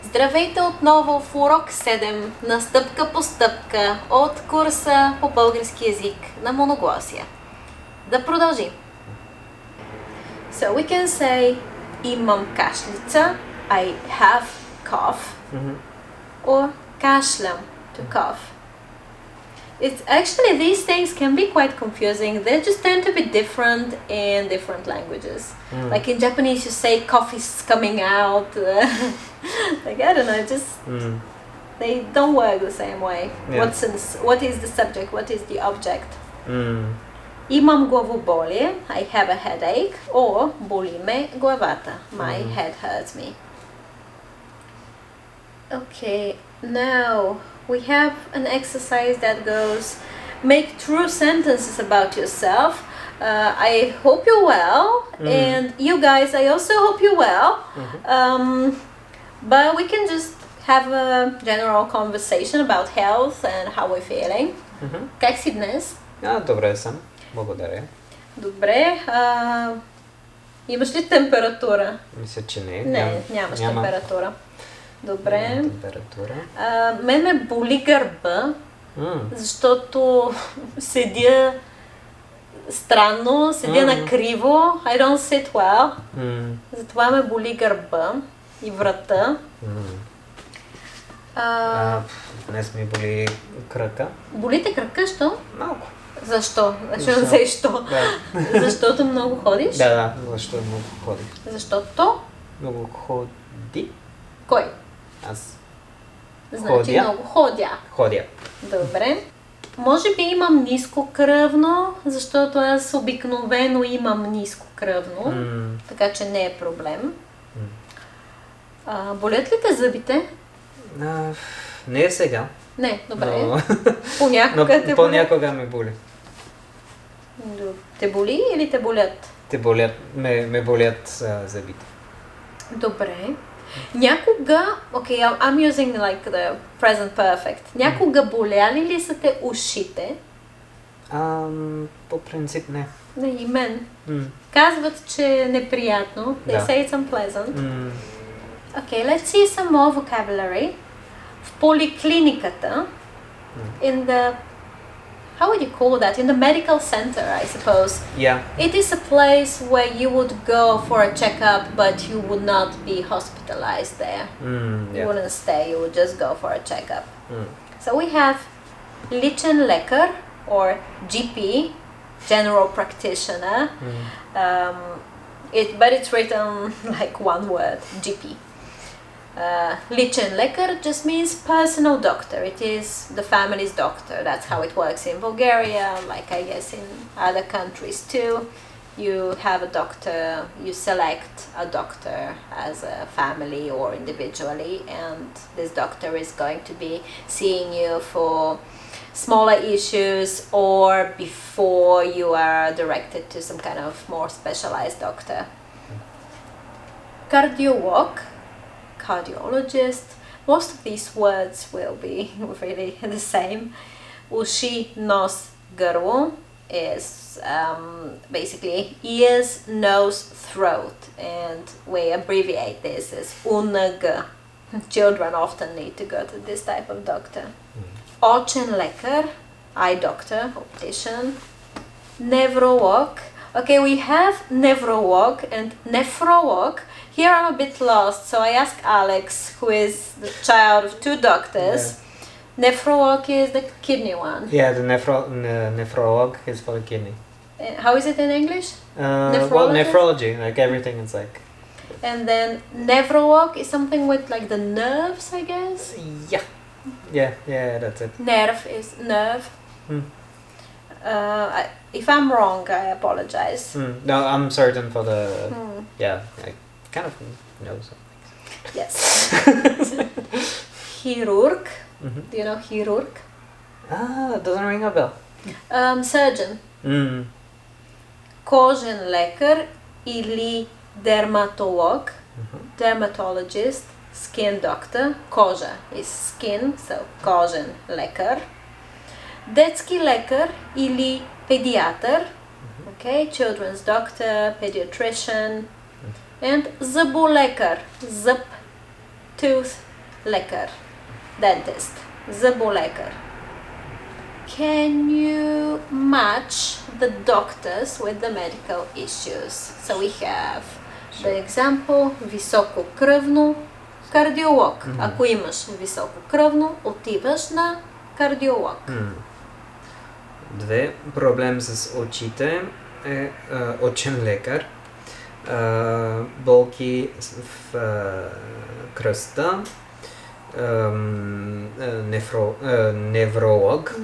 Здравейте отново в урок 7 на стъпка по стъпка от курса по български език на Моноглосия. Да продължим. So we can say имам кашлица, I have cough, or кашлям, to cough. It's actually, these things can be quite confusing. They just tend to be different in different languages. Like in Japanese you say coffee's coming out. Like I don't know, just they don't work the same way. Yeah. What is the subject? What is the object? Имам главоболие, I have a headache, or боли ме главата, my head hurts me. Okay, now we have an exercise that goes, make true sentences about yourself. I hope you're well, and you guys, I also hope you're well. But we can just have a general conversation about health and how we're feeling. Как си днес? Добре съм, благодаря. Добре. Имаш ли температура? Мисля, че не. Нямаш температура. Добре. Няма температура. Мен ме боли гърба, защото седя странно, седя накриво. I don't sit well. Затова ме боли гърба и врата. Днес ми боли кръка. Боли те кръка, що? Малко. Защо? Защо? Да. Защото много ходиш? Да, защото много ходих. Защото? Много ходи. Кой? Аз. Значи ходя. Много ходя. Ходя. Добре. Може би имам ниско кръвно, защото аз обикновено имам ниско кръвно, така че не е проблем. Болят ли те зъбите? Не е сега. Не, добре. Но... Понякога те болят. Понякога ме боли. Те боли или те болят? Те болят, ме болят зъбите. Добре. Някога, okay, I'm using like the present perfect. Някога боляли ли са те ушите? По принцип не. Не, и мен. Казват, че е неприятно. They say it's unpleasant. Okay, let's see some more vocabulary. В поликлиниката, in the, how would you call that? In the medical center, I suppose. Yeah. It is a place where you would go for a checkup, but you would not be hospitalized there. You wouldn't stay, you would just go for a checkup. So we have lichen lekker, or GP, general practitioner. But it's written like one word, GP. Lichen lekker just means personal doctor. It is the family's doctor. That's how it works in Bulgaria, like I guess in other countries too. You have a doctor, you select a doctor as a family or individually, and this doctor is going to be seeing you for smaller issues or before you are directed to some kind of more specialized doctor. Cardiologist. Most of these words will be really the same. Uši, nos, гърло is basically ears, nose, throat, and we abbreviate this as UNG. Children often need to go to this type of doctor. Очен лекар, eye doctor, optician. Neurolog. Okay, we have neurolog and nephrolog. Here I'm a bit lost, so I ask Alex, who is the child of two doctors. Yeah. Nephrolog is the kidney one. Yeah, the nephrolog is for the kidney. How is it in English? Well, nephrology, like everything is like... And then neurolog is something with like the nerves, I guess? Yeah, that's it. Nerve is nerve. If I'm wrong, I apologize. No, I'm certain for the... Yeah, I kind of know something. Yes. Chirurg. Do you know chirurg? Doesn't ring a bell. Surgeon. Кожен лекар или dermatolog. Dermatologist, skin doctor. Кожа is skin, so кожен лекар. Детски лекар или педиатър. Okay, children's doctor, pediatrician. And зъболекар, зъб, tooth лекар, dentist, зъболекар. Can you match the doctors with the medical issues? So we have the example, високо кръвно, кардиолог. Ако имаш високо кръвно, отиваш на кардиолог. Две, проблем с очите е очен лекар. Болки в кръста, невролог.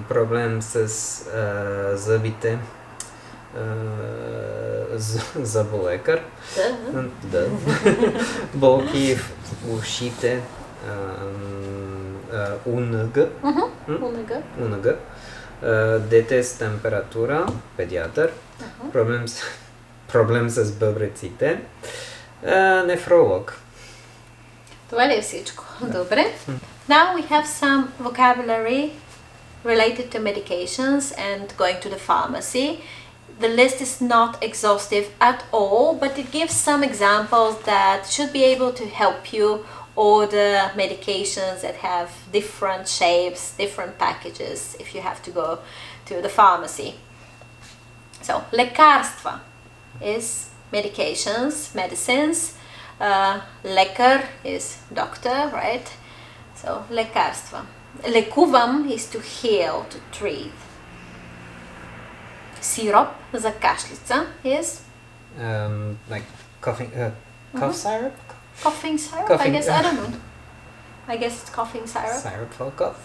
Проблем с зъбите, зъболекар. Да. Болки в ушите, УНГ. Дете с температура, педиатър. Проблем с бъбреците, нефролог. Това ли е всичко? Добре. Now we have some vocabulary related to medications and going to the pharmacy. The list is not exhaustive at all, but it gives some examples that should be able to help you order medications that have different shapes, different packages if you have to go to the pharmacy. So, лекарства is medications, medicines. Лекар is doctor, right? So, лекарства. Лекувам is to heal, to treat. Сироп за кашлица is Like coughing, cough syrup? coughing syrup, Coughing. I guess, I don't know. I guess it's coughing syrup. Syrup for cough.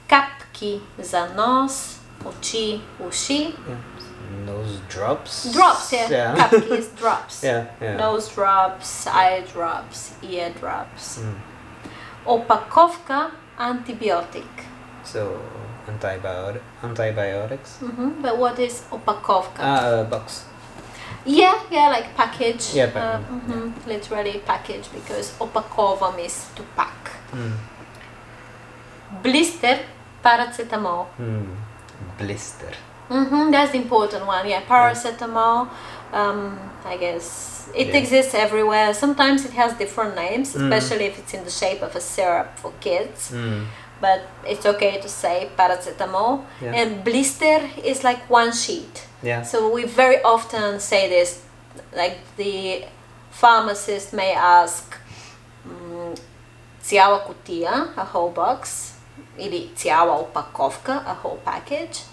Капки за нос, очи, уши. Nose drops. Drops, yeah. Капки is drops. Yeah. Nose drops, eye drops, ear drops. Опаковка антибиотик. So antibiotics. But what is опаковка? Box. Yeah, like package. Yeah, Literally package because opakovam is to pack. Blister, paracetamol. Blister. That's the important one. Yeah, paracetamol. I guess it exists everywhere. Sometimes it has different names, especially if it's in the shape of a syrup for kids. But it's okay to say paracetamol. Yeah. And blister is like one sheet. Yeah. So we very often say this, like the pharmacist may ask цяла кутия, a whole box, или цяла опаковка, a whole package.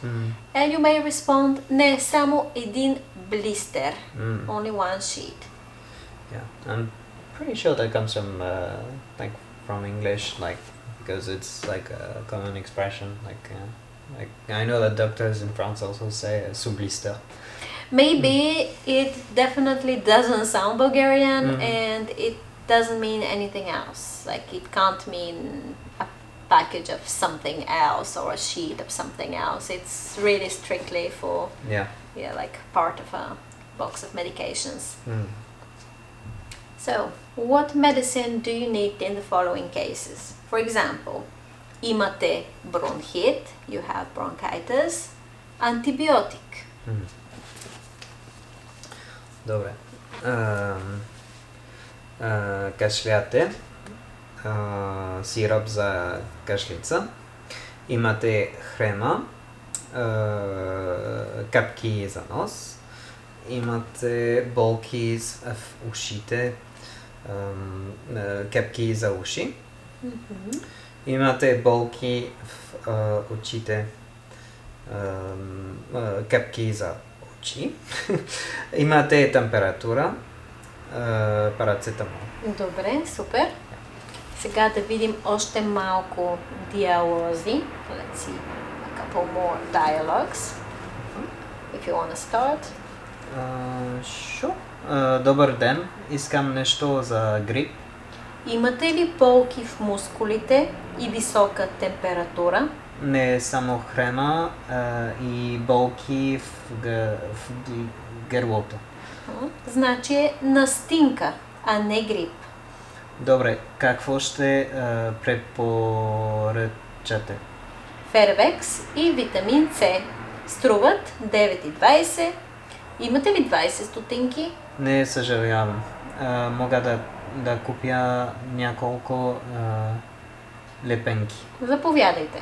And you may respond, не, само един блистер, only one sheet. Yeah, I'm pretty sure that comes from from English, because it's like a common expression. Like I know that doctors in France also say sous blister. Maybe it definitely doesn't sound Bulgarian and it doesn't mean anything else. Like it can't mean a package of something else or a sheet of something else. It's really strictly for like part of a box of medications. So, what medicine do you need in the following cases? For example, имате bronchit, you have bronchitis, antibiotic. Добре. Кашляте, сироп за кашлица. Имате хрема, капки за нос. Имате болки в ушите, капки за уши. Имате болки в очите, капки за очи. Имате температура, парацетамол. Добре, супер. Сега да видим още малко диалози. Let's see a couple more dialogues. If you want to start. Sure. Добър ден. Искам нещо за грип. Имате ли болки в мускулите и висока температура? Не само хрема и болки в гърлото. Значи е настинка, а не грип. Добре, какво ще препоръчате? Фервекс и витамин С струват 9,20. Имате ли 20 стотинки? Не съжалявам. Мога да купя няколко лепенки. Заповядайте.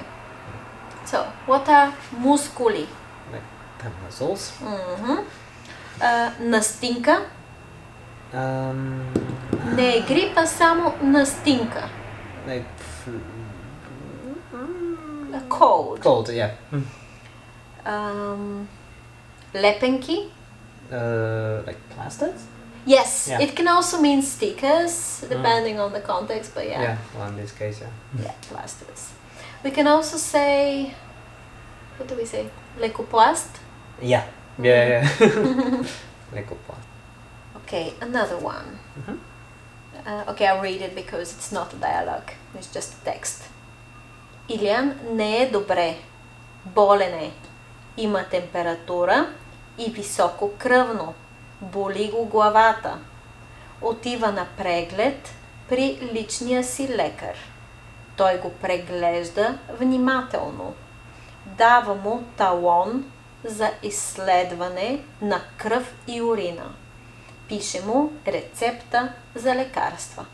So, what are мускули? Like the muscles. Настинка. Не е грип, а само настинка. Like Cold. cold, yeah. Лепенки. Like plasters? Yes, Yeah. it can also mean stickers, depending on the context, but yeah. Yeah, well, in this case, yeah. Yeah, plasters. We can also say, what do we say? Leukoplast? Yeah. Yeah. Leukoplast. Okay, another one. Okay, I'll read it because it's not a dialogue, it's just a text. Илян не е добре, болен е, има температура и високо кръвно, боли го главата. Отива на преглед при личния си лекар. Той го преглежда внимателно. Дава му талон за изследване на кръв и урина. Пише му рецепта за лекарства.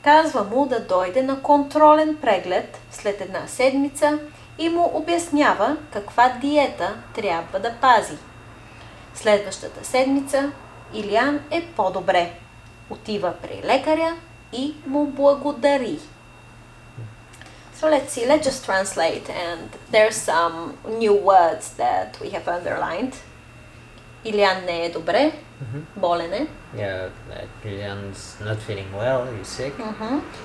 Казва му да дойде на контролен преглед след 1 седмица и му обяснява каква диета трябва да пази. Следващата седмица Илян е по-добре. Отива при лекаря и му благодари. So let's see, let's just translate, and there's some new words that we have underlined. Илян не е добре, болен е. Yeah, like Ilyán's not feeling well, he's sick.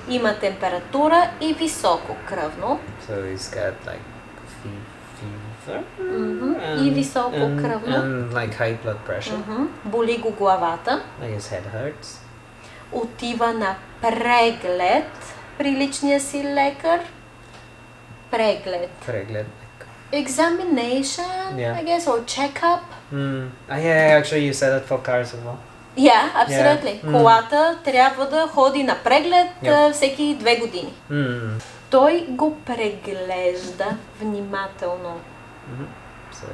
Има температура и високо кръвно. So he's got like fever. И високо кръвно. And like high blood pressure. Боли го главата. Like his head hurts. Отива на преглед при личния си лекар. Преглед. Преглед. Examination, Yeah. I guess, or checkup. Yeah, actually you said it for cars as well. Yeah, absolutely. Колата трябва да ходи на преглед всеки 2 години. Той го преглежда внимателно. So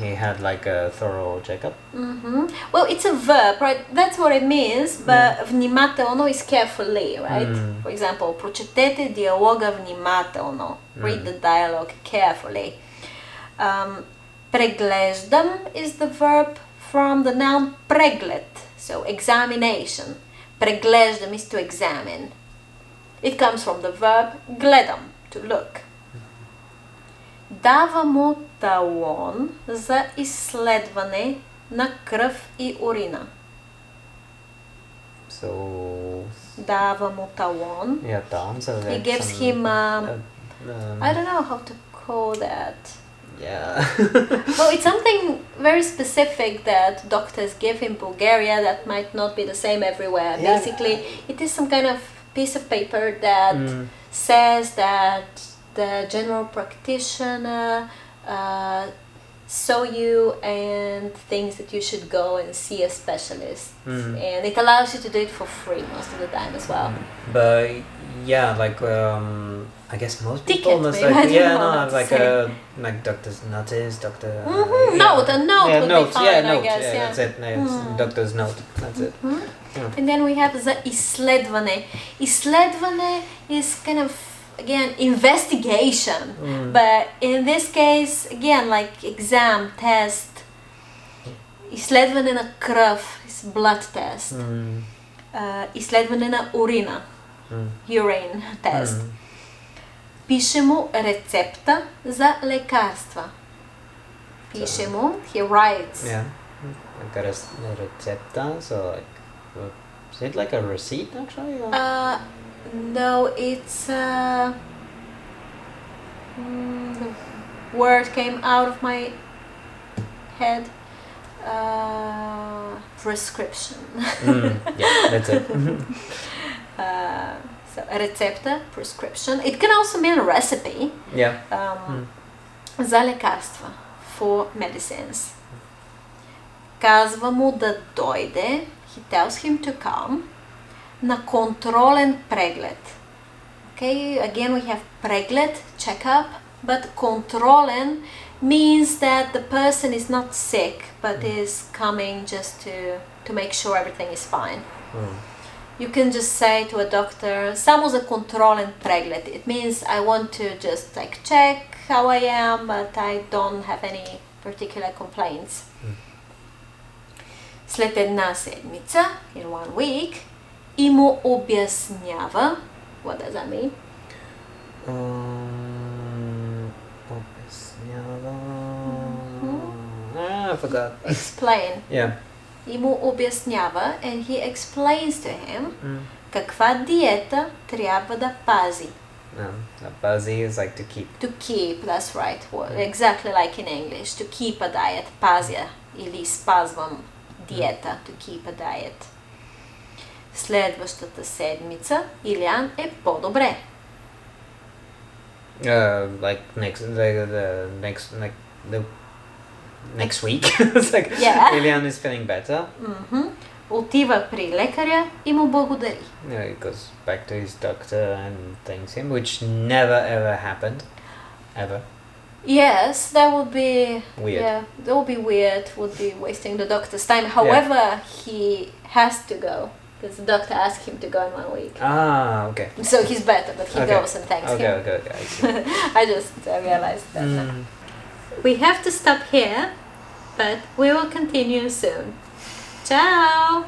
he had like a thorough checkup. Well, it's a verb, right? That's what it means, but внимателно is carefully, right? For example, прочетете диалога внимателно. Read the dialogue carefully. Преглеждам is the verb from the noun преглед, so examination. Преглеждам is to examine. It comes from the verb гледам, to look. Дава му талон за изследване на кръв и урина. So Дава му талон. yeah, talon. So He that's gives some, him, I don't know how to call that. Yeah. Well, it's something very specific that doctors give in Bulgaria that might not be the same everywhere. Yeah. Basically, it is some kind of piece of paper that says that the general practitioner saw you and thinks that you should go and see a specialist. And it allows you to do it for free most of the time as well. But yeah, like I guess most Ticket, people must maybe, I like don't know how to like say. like doctor's notice, doctor Note, a note would be fine, I guess, yeah, yeah. that's it. It's doctor's note. That's it. And then we have за изследване. Изследване is kind of, again, investigation. But in this case, again, like exam, test. Изследване на кръв is blood test. Изследване на урина. Urine test. Пише му рецепта за лекарства. Пише му, he writes. Yeah. Like a recepta, so like is it like a receipt actually? Or? No, it's the word came out of my head. Prescription. Yeah, that's it. So рецепта, prescription. It can also mean a recipe. Yeah. За лекарства. For medicines. Казва му да дойде. He tells him to come. На контролен преглед. Okay, again we have преглед, checkup, but controlen means that the person is not sick, but is coming just to to make sure everything is fine. Mm. You can just say to a doctor, само за контролен преглед. It means I want to just like check how I am, but I don't have any particular complaints. След една седмица, in 1 week, и му обяснява. What does that mean? I forgot. Explain. Yeah. И му обяснява, and he explains to him каква диета трябва да пази. Pazzi is like to keep. To keep, that's right. Exactly like in English. To keep a diet. Пазя или спазвам диета. To keep a diet. Следващата седмица Илян е по-добре. Like next week. It's like Ilian is feeling better. Отива при лекаря и му благодари. He goes back to his doctor and thanks him, which never ever happened. Ever. Yes, that would be weird. Yeah, that would be weird. Would be wasting the doctor's time. However, he has to go because the doctor asked him to go in 1 week. Ah, okay. So he's better, but he goes and thanks him. Okay. I see. I just realized that. We have to stop here, but we will continue soon. Ciao!